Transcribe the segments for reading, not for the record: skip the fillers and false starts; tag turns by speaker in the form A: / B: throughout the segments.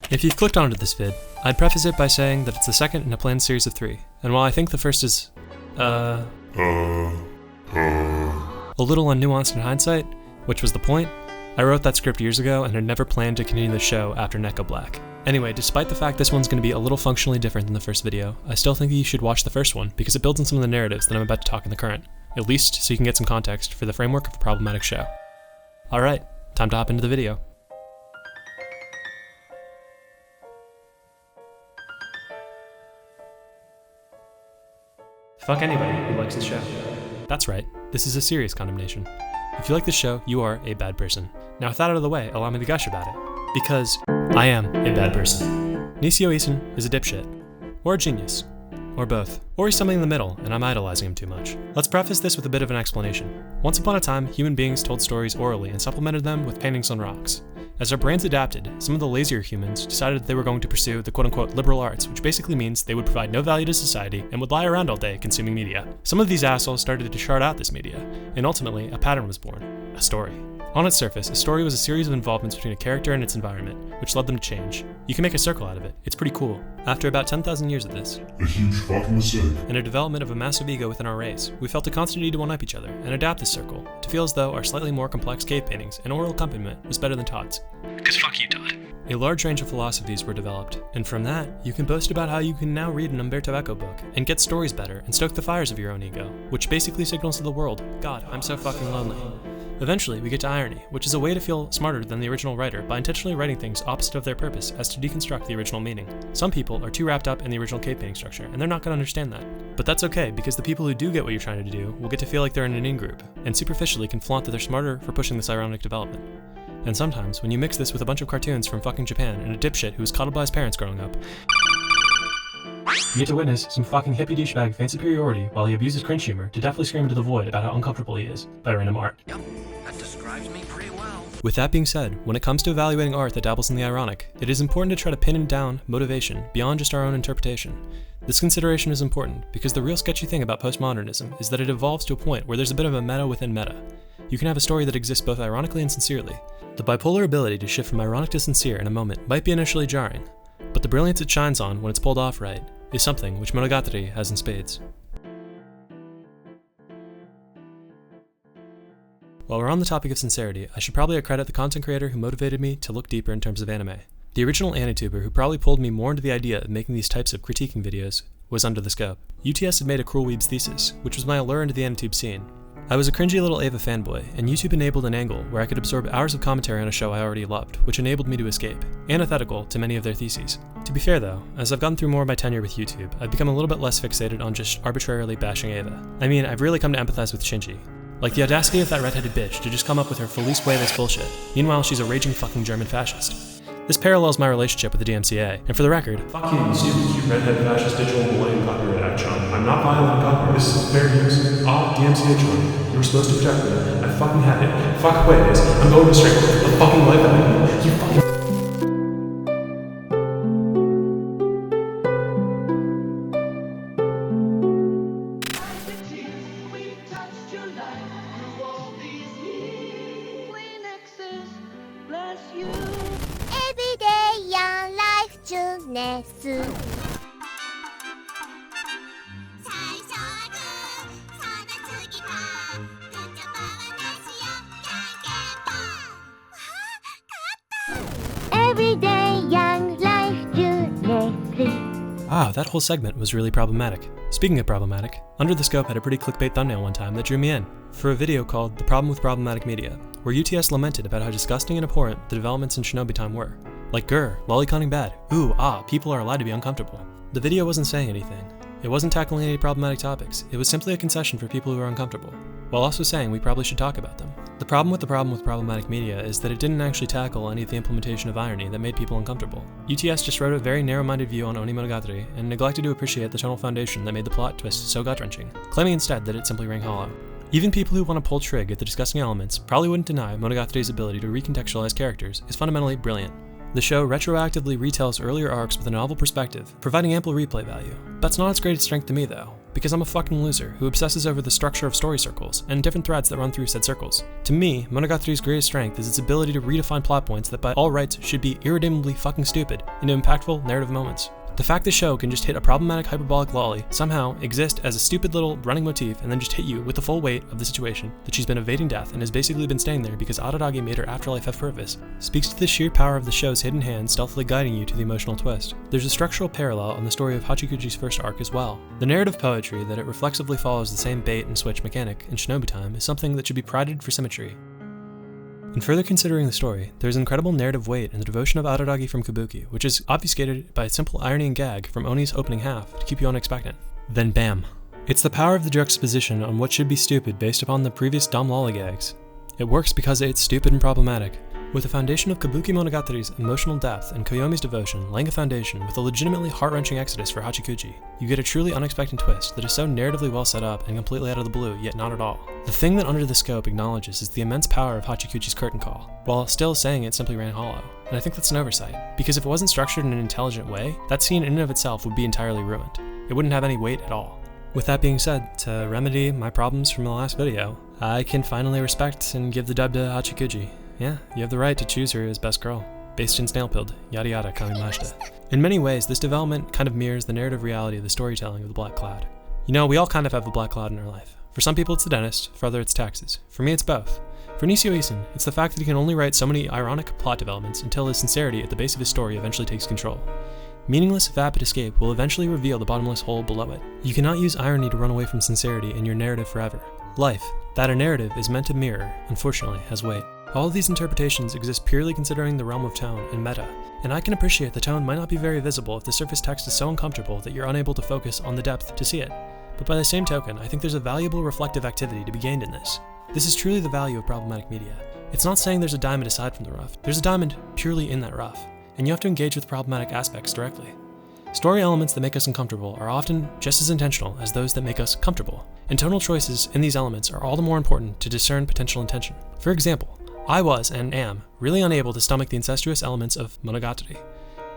A: If you've clicked onto this vid, I'd preface it by saying that it's the second in a planned series of 3, and while I think the first is, a little unnuanced in hindsight, which was the point, I wrote that script years ago and had never planned to continue the show after Neko Black. Anyway, despite the fact this one's going to be a little functionally different than the first video, I still think that you should watch the first one because it builds on some of the narratives that I'm about to talk in the current, at least so you can get some context for the framework of a problematic show. Alright, time to hop into the video. Fuck anybody who likes this show. That's right, this is a serious condemnation. If you like this show, you are a bad person. Now with that out of the way, allow me to gush about it. Because I am a bad person. Nisio Isin is a dipshit. Or a genius. Or both. Or he's something in the middle, and I'm idolizing him too much. Let's preface this with a bit of an explanation. Once upon a time, human beings told stories orally and supplemented them with paintings on rocks. As our brains adapted, some of the lazier humans decided that they were going to pursue the quote-unquote liberal arts, which basically means they would provide no value to society and would lie around all day consuming media. Some of these assholes started to chart out this media, and ultimately, a pattern was born. A story. On its surface, a story was a series of involvements between a character and its environment, which led them to change. You can make a circle out of it. It's pretty cool. After about 10,000 years of this,
B: a huge fucking mistake,
A: and a development of a massive ego within our race, we felt a constant need to one-up each other and adapt this circle to feel as though our slightly more complex cave paintings and oral accompaniment was better than Todd's. Because fuck you, Todd. A large range of philosophies were developed, and from that, you can boast about how you can now read an Umberto Eco book and get stories better and stoke the fires of your own ego, which basically signals to the world, God, I'm so fucking lonely. Eventually, we get to irony, which is a way to feel smarter than the original writer by intentionally writing things opposite of their purpose as to deconstruct the original meaning. Some people are too wrapped up in the original cave painting structure, and they're not going to understand that. But that's okay, because the people who do get what you're trying to do will get to feel like they're in an in-group, and superficially can flaunt that they're smarter for pushing this ironic development. And sometimes, when you mix this with a bunch of cartoons from fucking Japan and a dipshit who was coddled by his parents growing up, you get to witness some fucking hippie douchebag fan superiority while he abuses cringe humor to definitely scream into the void about how uncomfortable he is by random art.
C: Yep, that describes me pretty well.
A: With that being said, when it comes to evaluating art that dabbles in the ironic, it is important to try to pin down motivation beyond just our own interpretation. This consideration is important because the real sketchy thing about postmodernism is that it evolves to a point where there's a bit of a meta within meta. You can have a story that exists both ironically and sincerely. The bipolar ability to shift from ironic to sincere in a moment might be initially jarring, but the brilliance it shines on when it's pulled off right is something which Monogatari has in spades. While we're on the topic of sincerity, I should probably accredit the content creator who motivated me to look deeper in terms of anime. The original AniTuber who probably pulled me more into the idea of making these types of critiquing videos was Under the Scope. UTS had made a Cruel Weeb's thesis, which was my allure into the AniTube scene. I was a cringy little Ava fanboy, and YouTube enabled an angle where I could absorb hours of commentary on a show I already loved, which enabled me to escape, antithetical to many of their theses. To be fair though, as I've gone through more of my tenure with YouTube, I've become a little bit less fixated on just arbitrarily bashing Ava. I mean, I've really come to empathize with Shinji. Like the audacity of that redheaded bitch to just come up with her Felice Hueves bullshit. Meanwhile, she's a raging fucking German fascist. This parallels my relationship with the DMCA, and for the record,
D: fuck you, stupid cute redhead fascist digital millennium copyright act chum. I'm not violating copyright, this is fair news. DMCA chum, you were supposed to protect me. I fucking had it. Fuck Hueves. I'm going to strangle the fucking life out of you. You fucking...
A: Wow, that whole segment was really problematic. Speaking of problematic, Under the Scope had a pretty clickbait thumbnail one time that drew me in, for a video called The Problem with Problematic Media, where UTS lamented about how disgusting and abhorrent the developments in Shinobu Time were. Like grr, lolicon bad, ooh, people are allowed to be uncomfortable. The video wasn't saying anything. It wasn't tackling any problematic topics, it was simply a concession for people who are uncomfortable, while also saying we probably should talk about them. The problem with problematic media is that it didn't actually tackle any of the implementation of irony that made people uncomfortable. UTS just wrote a very narrow-minded view on Onimonogatari and neglected to appreciate the tonal foundation that made the plot twist so gut-wrenching, claiming instead that it simply rang hollow. Even people who want to pull trig at the disgusting elements probably wouldn't deny Monogatari's ability to recontextualize characters is fundamentally brilliant. The show retroactively retells earlier arcs with a novel perspective, providing ample replay value. That's not its greatest strength to me though. because I'm a fucking loser who obsesses over the structure of story circles and different threads that run through said circles. To me, Monogatari's greatest strength is its ability to redefine plot points that by all rights should be irredeemably fucking stupid into impactful narrative moments. The fact the show can just hit a problematic hyperbolic lolly, somehow exist as a stupid little running motif, and then just hit you with the full weight of the situation that she's been evading death and has basically been staying there because Araragi made her afterlife have purpose, speaks to the sheer power of the show's hidden hand stealthily guiding you to the emotional twist. There's a structural parallel on the story of Hachikuji's first arc as well. The narrative poetry that it reflexively follows the same bait and switch mechanic in Shinobu Time is something that should be prided for symmetry. In further considering the story, there is incredible narrative weight in the devotion of Araragi from Kabuki, which is obfuscated by a simple irony and gag from Oni's opening half to keep you unexpectant. Then bam. It's the power of the juxtaposition on what should be stupid based upon the previous dumb lollygags. It works because it's stupid and problematic. With the foundation of Kabuki Monogatari's emotional depth and Koyomi's devotion laying a foundation with a legitimately heart-wrenching exodus for Hachikuji, you get a truly unexpected twist that is so narratively well set up and completely out of the blue, yet not at all. The thing that Under the Scope acknowledges is the immense power of Hachikuji's curtain call, while still saying it simply ran hollow. And I think that's an oversight, because if it wasn't structured in an intelligent way, that scene in and of itself would be entirely ruined. It wouldn't have any weight at all. With that being said, to remedy my problems from the last video, I can finally respect and give the dub to Hachikuji. Yeah, you have the right to choose her as best girl. Based in Snailpilled, yada yada kamimashita. In many ways, this development kind of mirrors the narrative reality of the storytelling of the Black Cloud. You know, we all kind of have the Black Cloud in our life. For some people it's the dentist, for others it's taxes. For me it's both. For Nishio Isin, it's the fact that he can only write so many ironic plot developments until his sincerity at the base of his story eventually takes control. Meaningless vapid escape will eventually reveal the bottomless hole below it. You cannot use irony to run away from sincerity in your narrative forever. Life, that a narrative is meant to mirror, unfortunately has weight. All of these interpretations exist purely considering the realm of tone and meta, and I can appreciate the tone might not be very visible if the surface text is so uncomfortable that you're unable to focus on the depth to see it. But by the same token, I think there's a valuable reflective activity to be gained in this. This is truly the value of problematic media. It's not saying there's a diamond aside from the rough. There's a diamond purely in that rough, and you have to engage with problematic aspects directly. Story elements that make us uncomfortable are often just as intentional as those that make us comfortable, and tonal choices in these elements are all the more important to discern potential intention. For example, I was, and am, really unable to stomach the incestuous elements of Monogatari.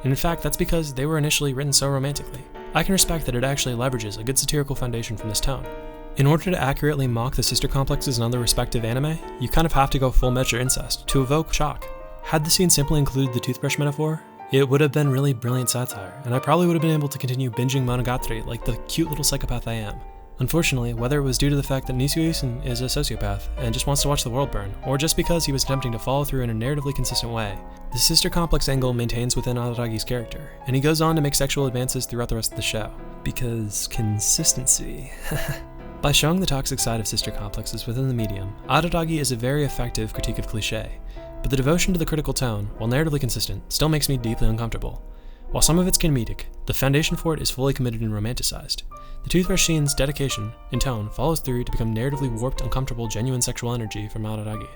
A: And in fact, that's because they were initially written so romantically. I can respect that it actually leverages a good satirical foundation from this tone. In order to accurately mock the sister complexes in other respective anime, you kind of have to go full measure incest to evoke shock. Had the scene simply included the toothbrush metaphor, it would have been really brilliant satire, and I probably would have been able to continue binging Monogatari like the cute little psychopath I am. Unfortunately, whether it was due to the fact that Nishio Isin is a sociopath and just wants to watch the world burn, or just because he was attempting to follow through in a narratively consistent way, the sister complex angle maintains within Araragi's character, and he goes on to make sexual advances throughout the rest of the show. Because consistency. By showing the toxic side of sister complexes within the medium, Araragi is a very effective critique of cliché, but the devotion to the critical tone, while narratively consistent, still makes me deeply uncomfortable. While some of it's comedic, the foundation for it is fully committed and romanticized. The toothbrush scene's dedication in tone follows through to become narratively warped, uncomfortable, genuine sexual energy from Araragi.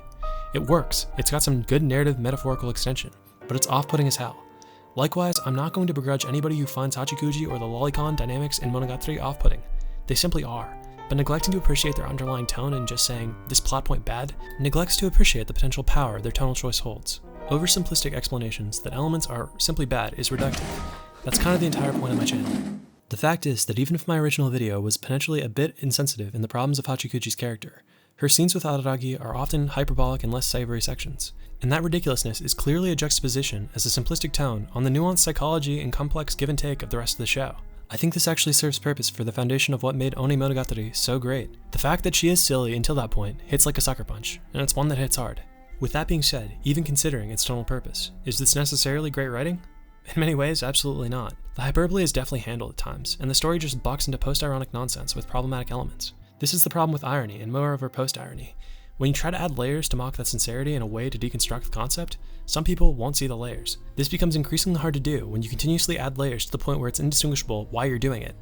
A: It works, it's got some good narrative metaphorical extension, but it's off-putting as hell. Likewise, I'm not going to begrudge anybody who finds Hachikuji or the lolicon dynamics in Monogatari off-putting. They simply are. But neglecting to appreciate their underlying tone and just saying, this plot point bad, neglects to appreciate the potential power their tonal choice holds. Oversimplistic explanations that elements are simply bad is reductive. That's kind of the entire point of my channel. The fact is that even if my original video was potentially a bit insensitive in the problems of Hachikuji's character, her scenes with Araragi are often hyperbolic and less savory sections, and that ridiculousness is clearly a juxtaposition as a simplistic tone on the nuanced psychology and complex give and take of the rest of the show. I think this actually serves purpose for the foundation of what made Onimonogatari so great. The fact that she is silly until that point hits like a sucker punch, and it's one that hits hard. With that being said, even considering its tonal purpose, is this necessarily great writing? In many ways, absolutely not. The hyperbole is definitely handled at times, and the story just bucks into post-ironic nonsense with problematic elements. This is the problem with irony, and moreover post-irony. When you try to add layers to mock that sincerity in a way to deconstruct the concept, some people won't see the layers. This becomes increasingly hard to do when you continuously add layers to the point where it's indistinguishable why you're doing it.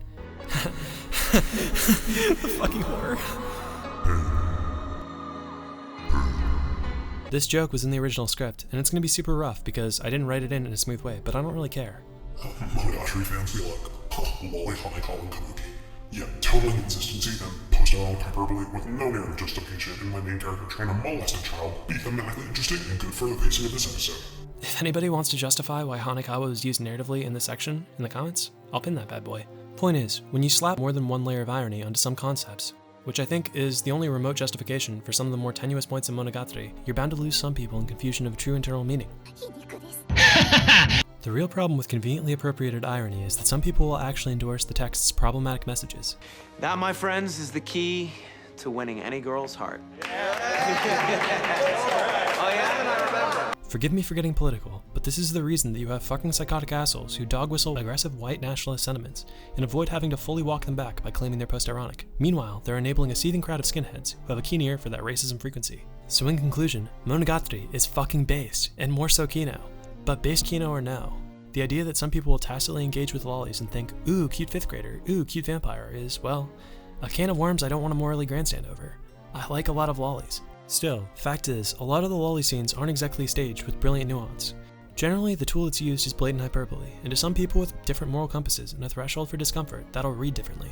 A: The fucking horror. This joke was in the original script, and it's going to be super rough because I didn't write it in a smooth way, but I don't really care.
B: Monogatari fans be like, lolly honeycomb and kabuki. Yeah, total inconsistency and post-ironic hyperbole with no narrative justification in my main character trying to molest a child be thematically interesting and good for the pacing of this episode.
A: If anybody wants to justify why Hanekawa was used narratively in this section in the comments, I'll pin that bad boy. Point is, when you slap more than one layer of irony onto some concepts, which I think is the only remote justification for some of the more tenuous points in Monogatari, you're bound to lose some people in confusion of true internal meaning. The real problem with conveniently appropriated irony is that some people will actually endorse the text's problematic messages.
C: That, my friends, is the key to winning any girl's heart.
A: Forgive me for getting political, but this is the reason that you have fucking psychotic assholes who dog whistle aggressive white nationalist sentiments and avoid having to fully walk them back by claiming they're post-ironic. Meanwhile, they're enabling a seething crowd of skinheads who have a keen ear for that racism frequency. So in conclusion, Monogatari is fucking based, and more so Kino. But based Kino or no, the idea that some people will tacitly engage with lollies and think, ooh, cute 5th grader, ooh, cute vampire is, well, a can of worms I don't want to morally grandstand over. I like a lot of lollies. Still, fact is, a lot of the lolly scenes aren't exactly staged with brilliant nuance. Generally, the tool that's used is blatant hyperbole, and to some people with different moral compasses and a threshold for discomfort, that'll read differently.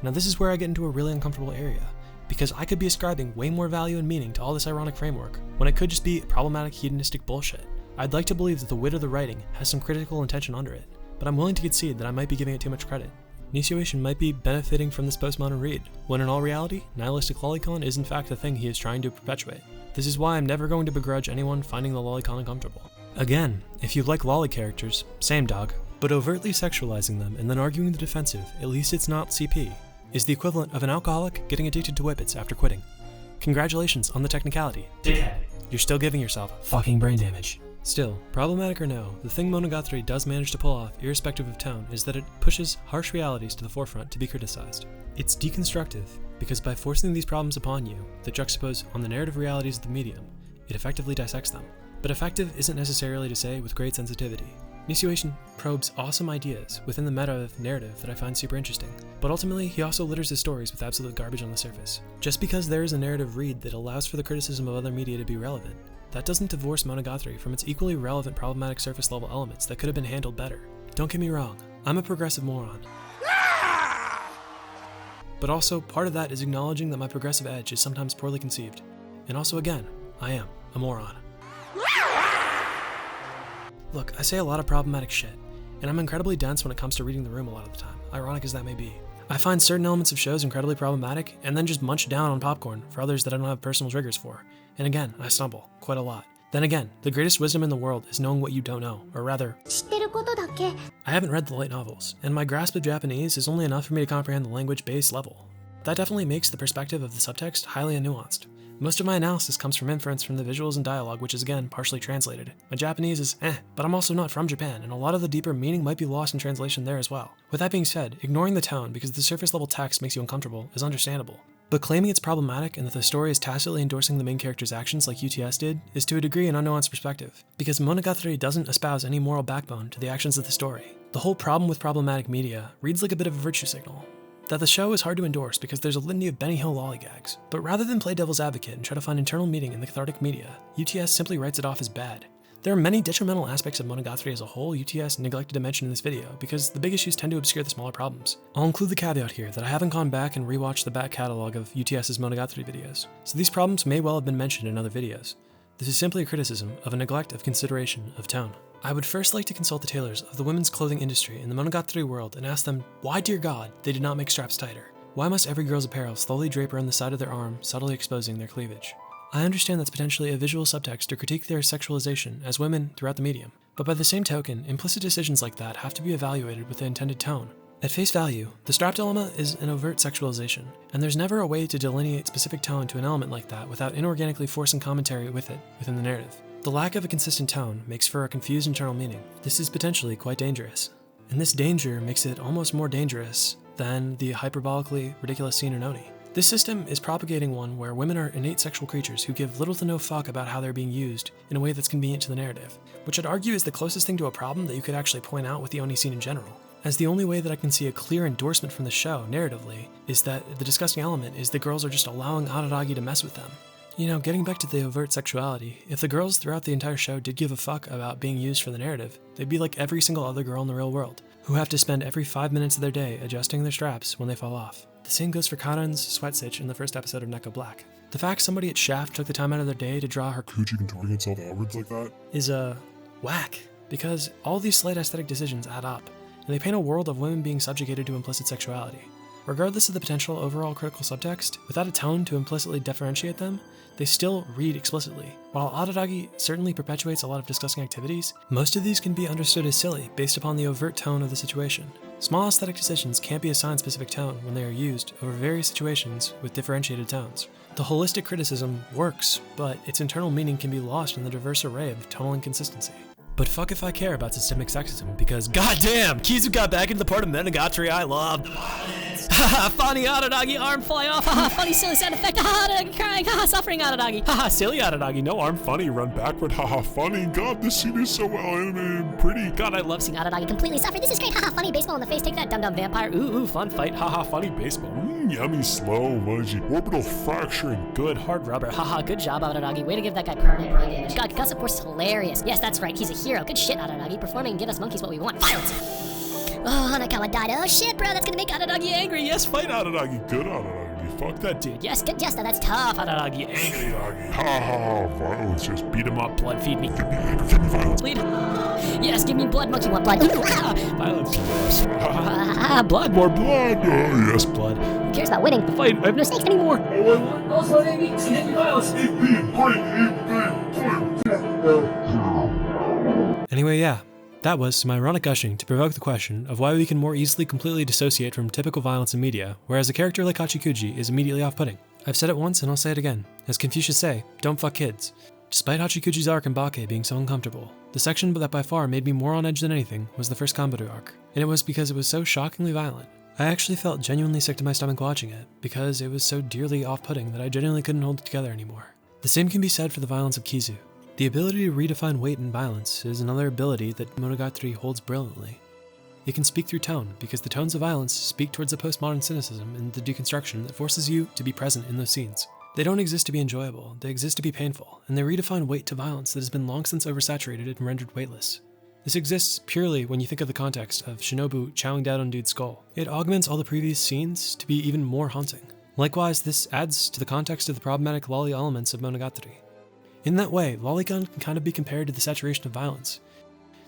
A: Now this is where I get into a really uncomfortable area, because I could be ascribing way more value and meaning to all this ironic framework, when it could just be problematic hedonistic bullshit. I'd like to believe that the wit of the writing has some critical intention under it, but I'm willing to concede that I might be giving it too much credit. Nishioishin might be benefiting from this postmodern read, when in all reality, nihilistic lolicon is in fact the thing he is trying to perpetuate. This is why I'm never going to begrudge anyone finding the lolicon uncomfortable. Again, if you like lolly characters, same dog, but overtly sexualizing them and then arguing the defensive, at least it's not CP, is the equivalent of an alcoholic getting addicted to whippets after quitting. Congratulations on the technicality, dickhead. You're still giving yourself fucking brain damage. Still, problematic or no, the thing Monogatari does manage to pull off, irrespective of tone, is that it pushes harsh realities to the forefront to be criticized. It's deconstructive, because by forcing these problems upon you that juxtapose on the narrative realities of the medium, it effectively dissects them. But effective isn't necessarily to say with great sensitivity. Nishioishin probes awesome ideas within the meta of narrative that I find super interesting, but ultimately he also litters his stories with absolute garbage on the surface. Just because there is a narrative read that allows for the criticism of other media to be relevant, that doesn't divorce Monogatari from its equally relevant problematic surface level elements that could have been handled better. Don't get me wrong, I'm a progressive moron. But also, part of that is acknowledging that my progressive edge is sometimes poorly conceived. And also again, I am a moron. Look, I say a lot of problematic shit, and I'm incredibly dense when it comes to reading the room a lot of the time, ironic as that may be. I find certain elements of shows incredibly problematic, and then just munch down on popcorn for others that I don't have personal triggers for. And again, I stumble, quite a lot. Then again, the greatest wisdom in the world is knowing what you don't know, or rather, I haven't read the light novels, and my grasp of Japanese is only enough for me to comprehend the language-based level. That definitely makes the perspective of the subtext highly nuanced. Most of my analysis comes from inference from the visuals and dialogue, which is again partially translated. My Japanese is but I'm also not from Japan, and a lot of the deeper meaning might be lost in translation there as well. With that being said, ignoring the tone because the surface level text makes you uncomfortable is understandable. But claiming it's problematic and that the story is tacitly endorsing the main character's actions like UTS did is to a degree an unnuanced perspective, because Monogatari doesn't espouse any moral backbone to the actions of the story. The whole problem with problematic media reads like a bit of a virtue signal. That the show is hard to endorse because there's a litany of Benny Hill lollygags, but rather than play devil's advocate and try to find internal meaning in the cathartic media, UTS simply writes it off as bad. There are many detrimental aspects of Monogatari as a whole UTS neglected to mention in this video because the big issues tend to obscure the smaller problems. I'll include the caveat here that I haven't gone back and rewatched the back catalog of UTS's Monogatari videos, so these problems may well have been mentioned in other videos. This is simply a criticism of a neglect of consideration of tone. I would first like to consult the tailors of the women's clothing industry in the Monogatari world and ask them why, dear God, they did not make straps tighter. Why must every girl's apparel slowly drape around the side of their arm, subtly exposing their cleavage? I understand that's potentially a visual subtext to critique their sexualization as women throughout the medium, but by the same token, implicit decisions like that have to be evaluated with the intended tone. At face value, the strapped element is an overt sexualization, and there's never a way to delineate specific tone to an element like that without inorganically forcing commentary with it within the narrative. The lack of a consistent tone makes for a confused internal meaning. This is potentially quite dangerous, and this danger makes it almost more dangerous than the hyperbolically ridiculous scene in Oni. This system is propagating one where women are innate sexual creatures who give little to no fuck about how they're being used in a way that's convenient to the narrative, which I'd argue is the closest thing to a problem that you could actually point out with the Oni scene in general. As the only way that I can see a clear endorsement from the show, narratively, is that the disgusting element is the girls are just allowing Araragi to mess with them. You know, getting back to the overt sexuality, if the girls throughout the entire show did give a fuck about being used for the narrative, they'd be like every single other girl in the real world, who have to spend every 5 minutes of their day adjusting their straps when they fall off. The same goes for Karen's sweat stitch in the first episode of Neko Black. The fact somebody at Shaft took the time out of their day to draw her
B: coochie contorting itself outwards like that
A: is whack, because all these slight aesthetic decisions add up, and they paint a world of women being subjugated to implicit sexuality. Regardless of the potential overall critical subtext, without a tone to implicitly differentiate them, they still read explicitly. While Araragi certainly perpetuates a lot of disgusting activities, most of these can be understood as silly based upon the overt tone of the situation. Small aesthetic decisions can't be assigned specific tone when they are used over various situations with differentiated tones. The holistic criticism works, but its internal meaning can be lost in the diverse array of tonal inconsistency. But fuck if I care about systemic sexism, because goddamn, Kizu got back into the part of Monogatari I loved. Haha, funny Araragi, arm fly off, haha, funny silly sound effect, haha, Araragi crying, haha, suffering Araragi, haha, silly Araragi, no arm funny, run backward, haha, funny, god, this scene is so well animated and pretty, god, I love seeing Araragi completely suffer, this is great, haha, funny baseball in the face, take that dumb vampire, ooh, fun fight, haha, funny baseball, yummy, slow, mudgy, orbital fracturing, good, hard rubber, haha, good job Araragi, way to give that guy permanent brain damage, god, concussive force is hilarious, yes, that's right, he's a hero, good shit Araragi, performing and give us monkeys what we want, violence! Oh, Hanakawa died. Oh shit, bro, that's gonna make Araragi angry. Yes, fight Araragi. Good Araragi. Fuck that dude. Yes, good Jester, that's tough. Araragi, angry Araragi. Ha ha, violence. Just beat him up. Blood, feed me. Give me violence. Bleed. Yes, give me blood. Monkey want blood. Violence. Blood. More blood. Oh, yes, blood. Who cares about winning? The fight. I have no stakes anymore. Also, baby, give me violence. Anyway, yeah. That was some ironic gushing to provoke the question of why we can more easily completely dissociate from typical violence in media, whereas a character like Hachikuji is immediately off-putting. I've said it once and I'll say it again. As Confucius say, don't fuck kids. Despite Hachikuji's arc in Bake being so uncomfortable, the section that by far made me more on edge than anything was the first Kambaru arc, and it was because it was so shockingly violent. I actually felt genuinely sick to my stomach watching it, because it was so dearly off-putting that I genuinely couldn't hold it together anymore. The same can be said for the violence of Kizu. The ability to redefine weight and violence is another ability that Monogatari holds brilliantly. It can speak through tone, because the tones of violence speak towards the postmodern cynicism and the deconstruction that forces you to be present in those scenes. They don't exist to be enjoyable, they exist to be painful, and they redefine weight to violence that has been long since oversaturated and rendered weightless. This exists purely when you think of the context of Shinobu chowing down on dude's skull. It augments all the previous scenes to be even more haunting. Likewise, this adds to the context of the problematic lolly elements of Monogatari. In that way, lolicon can kind of be compared to the saturation of violence.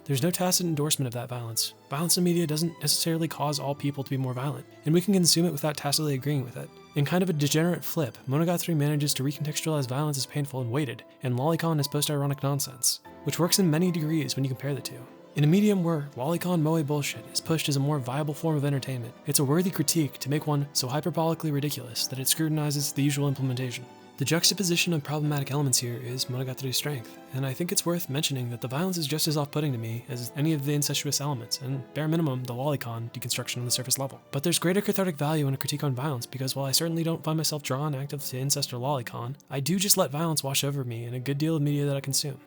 A: There's no tacit endorsement of that violence. Violence in media doesn't necessarily cause all people to be more violent, and we can consume it without tacitly agreeing with it. In kind of a degenerate flip, Monogatari manages to recontextualize violence as painful and weighted, and lolicon as post-ironic nonsense, which works in many degrees when you compare the two. In a medium where lolicon moe bullshit is pushed as a more viable form of entertainment, it's a worthy critique to make one so hyperbolically ridiculous that it scrutinizes the usual implementation. The juxtaposition of problematic elements here is Monogatari's strength, and I think it's worth mentioning that the violence is just as off-putting to me as any of the incestuous elements, and bare minimum, the lolicon deconstruction on the surface level. But there's greater cathartic value in a critique on violence, because while I certainly don't find myself drawn active to incest or lolicon, I do just let violence wash over me in a good deal of media that I consume.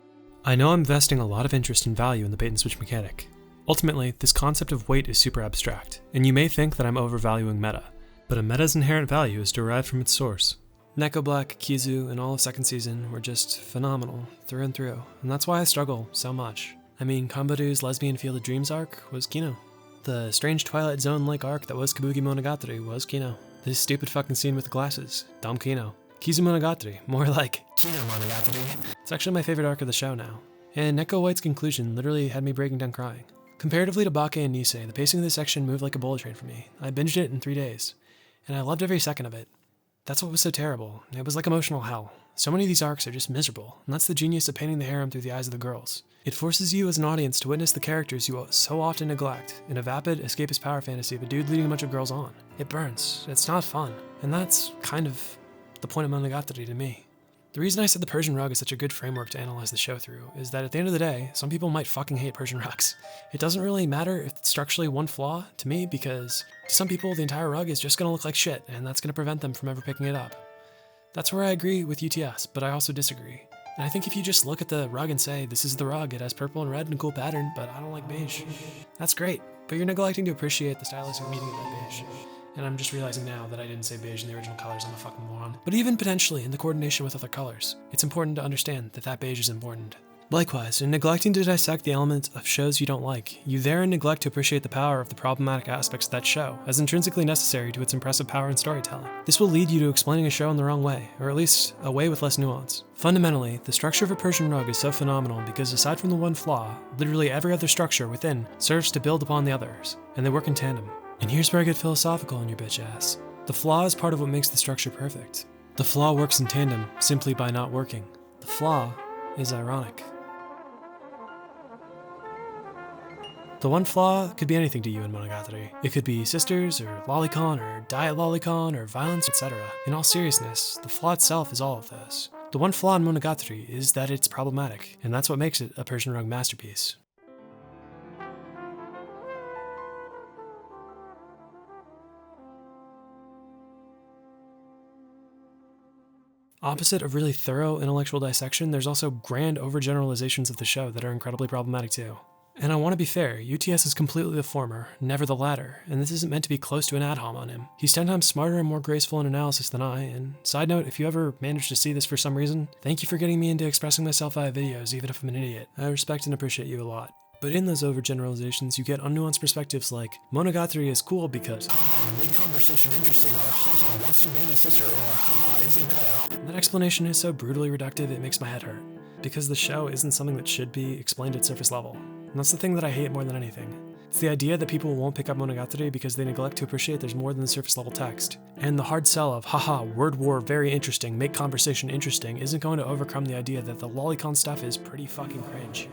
A: I know I'm investing a lot of interest and value in the bait-and-switch mechanic. Ultimately, this concept of weight is super abstract, and you may think that I'm overvaluing meta, but a meta's inherent value is derived from its source. Neko Black, Kizu, and all of second season were just phenomenal, through and through, and that's why I struggle so much. I mean, Kambaru's Lesbian Field of Dreams arc was Kino. The strange Twilight Zone-like arc that was Kabuki Monogatari was Kino. This stupid fucking scene with the glasses, dumb Kino. Kizu Monogatari, more like Kino Monogatari. It's actually my favorite arc of the show now. And Neko White's conclusion literally had me breaking down crying. Comparatively to Bake and Nisei, the pacing of this section moved like a bullet train for me. I binged it in 3 days, and I loved every second of it. That's what was so terrible. It was like emotional hell. So many of these arcs are just miserable, and that's the genius of painting the harem through the eyes of the girls. It forces you as an audience to witness the characters you so often neglect in a vapid, escapist power fantasy of a dude leading a bunch of girls on. It burns. It's not fun. And that's kind of the point of Monogatari to me. The reason I said the Persian rug is such a good framework to analyze the show through is that at the end of the day, some people might fucking hate Persian rugs. It doesn't really matter if it's structurally one flaw to me, because to some people the entire rug is just gonna look like shit, and that's gonna prevent them from ever picking it up. That's where I agree with UTS, but I also disagree. And I think if you just look at the rug and say, this is the rug, it has purple and red and a cool pattern, but I don't like beige, that's great. But you're neglecting to appreciate the stylistic meaning of that beige. And I'm just realizing now that I didn't say beige in the original colors, I'm a fucking moron. But even potentially in the coordination with other colors, it's important to understand that that beige is important. Likewise, in neglecting to dissect the elements of shows you don't like, you therein neglect to appreciate the power of the problematic aspects of that show as intrinsically necessary to its impressive power in storytelling. This will lead you to explaining a show in the wrong way, or at least a way with less nuance. Fundamentally, the structure of a Persian rug is so phenomenal because aside from the one flaw, literally every other structure within serves to build upon the others, and they work in tandem. And here's where I get philosophical on your bitch ass. The flaw is part of what makes the structure perfect. The flaw works in tandem simply by not working. The flaw is ironic. The one flaw could be anything to you in Monogatari. It could be sisters, or lolicon, or diet lolicon, or violence, etc. In all seriousness, the flaw itself is all of those. The one flaw in Monogatari is that it's problematic, and that's what makes it a Persian rug masterpiece. Opposite of really thorough intellectual dissection, there's also grand overgeneralizations of the show that are incredibly problematic too. And I want to be fair, UTS is completely the former, never the latter, and this isn't meant to be close to an ad hom on him. He's 10 times smarter and more graceful in analysis than I, and side note, if you ever manage to see this for some reason, thank you for getting me into expressing myself via videos, even if I'm an idiot. I respect and appreciate you a lot. But in those overgeneralizations, you get unnuanced perspectives like, Monogatari is cool because, haha, made conversation interesting, or haha, wants to bang his sister, or haha, isn't pedo. That explanation is so brutally reductive it makes my head hurt, because the show isn't something that should be explained at surface level. And that's the thing that I hate more than anything. It's the idea that people won't pick up Monogatari because they neglect to appreciate there's more than the surface level text. And the hard sell of, haha, word war, very interesting, make conversation interesting, isn't going to overcome the idea that the lolicon stuff is pretty fucking cringe.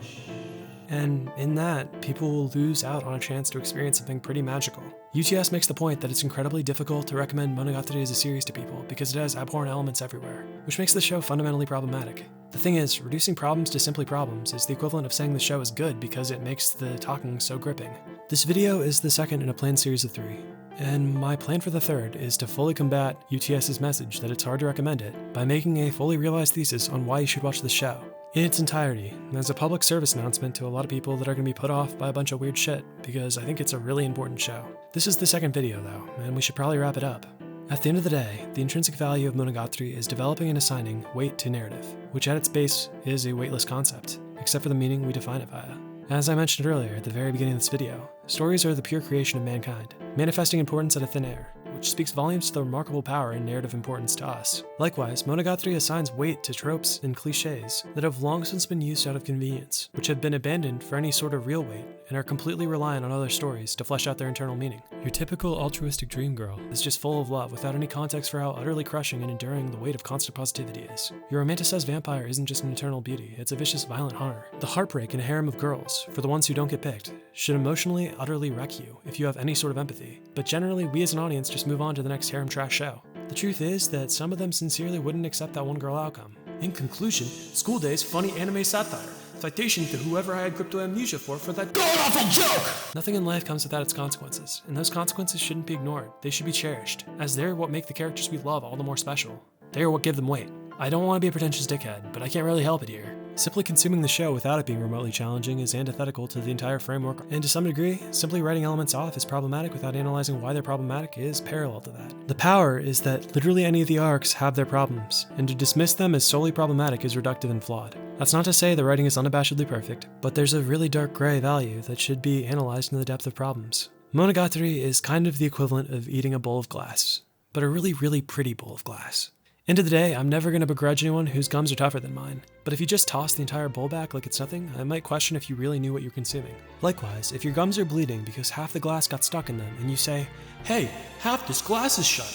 A: And in that, people will lose out on a chance to experience something pretty magical. UTS makes the point that it's incredibly difficult to recommend Monogatari as a series to people because it has abhorrent elements everywhere, which makes the show fundamentally problematic. The thing is, reducing problems to simply problems is the equivalent of saying the show is good because it makes the talking so gripping. This video is the second in a planned series of 3, and my plan for the third is to fully combat UTS's message that it's hard to recommend it by making a fully realized thesis on why you should watch the show in its entirety, as a public service announcement to a lot of people that are going to be put off by a bunch of weird shit, because I think it's a really important show. This is the second video though, and we should probably wrap it up. At the end of the day, the intrinsic value of Monogatari is developing and assigning weight to narrative, which at its base is a weightless concept, except for the meaning we define it via. As I mentioned earlier at the very beginning of this video, stories are the pure creation of mankind, manifesting importance out of thin air, which speaks volumes to the remarkable power and narrative importance to us. Likewise, Monogatari assigns weight to tropes and cliches that have long since been used out of convenience, which have been abandoned for any sort of real weight, and are completely reliant on other stories to flesh out their internal meaning. Your typical altruistic dream girl is just full of love without any context for how utterly crushing and enduring the weight of constant positivity is. Your romanticized vampire isn't just an eternal beauty, it's a vicious, violent hunter. The heartbreak in a harem of girls, for the ones who don't get picked, should emotionally, utterly wreck you if you have any sort of empathy. But generally, we as an audience just move on to the next harem trash show. The truth is that some of them sincerely wouldn't accept that one girl outcome. In conclusion, School Days funny anime satire. Citation to whoever I had crypto amnesia for that god-awful joke! Nothing in life comes without its consequences, and those consequences shouldn't be ignored. They should be cherished, as they're what make the characters we love all the more special. They are what give them weight. I don't want to be a pretentious dickhead, but I can't really help it here. Simply consuming the show without it being remotely challenging is antithetical to the entire framework, and to some degree, simply writing elements off as problematic without analyzing why they're problematic is parallel to that. The power is that literally any of the arcs have their problems, and to dismiss them as solely problematic is reductive and flawed. That's not to say the writing is unabashedly perfect, but there's a really dark gray value that should be analyzed in the depth of problems. Monogatari is kind of the equivalent of eating a bowl of glass, but a really, really pretty bowl of glass. End of the day, I'm never going to begrudge anyone whose gums are tougher than mine, but if you just toss the entire bowl back like it's nothing, I might question if you really knew what you're consuming. Likewise, if your gums are bleeding because half the glass got stuck in them and you say, "Hey, half this glass is shut,"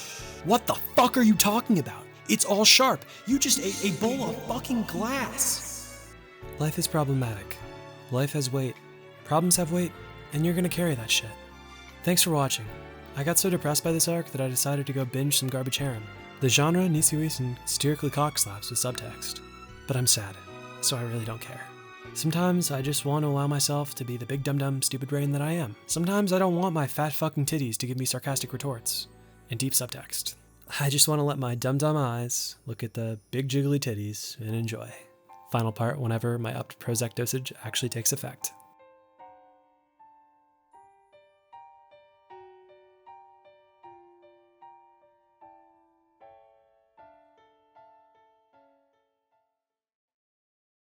A: what the fuck are you talking about? It's all sharp. You just ate a bowl of fucking glass. Life is problematic. Life has weight. Problems have weight, and you're going to carry that shit. Thanks for watching. I got so depressed by this arc that I decided to go binge some garbage harem. The genre Nisiwisen satirically cockslaps with subtext. But I'm sad, so I really don't care. Sometimes I just want to allow myself to be the big dum-dum stupid brain that I am. Sometimes I don't want my fat fucking titties to give me sarcastic retorts and deep subtext. I just want to let my dum-dum eyes look at the big jiggly titties and enjoy. Final part whenever my upped Prozac dosage actually takes effect.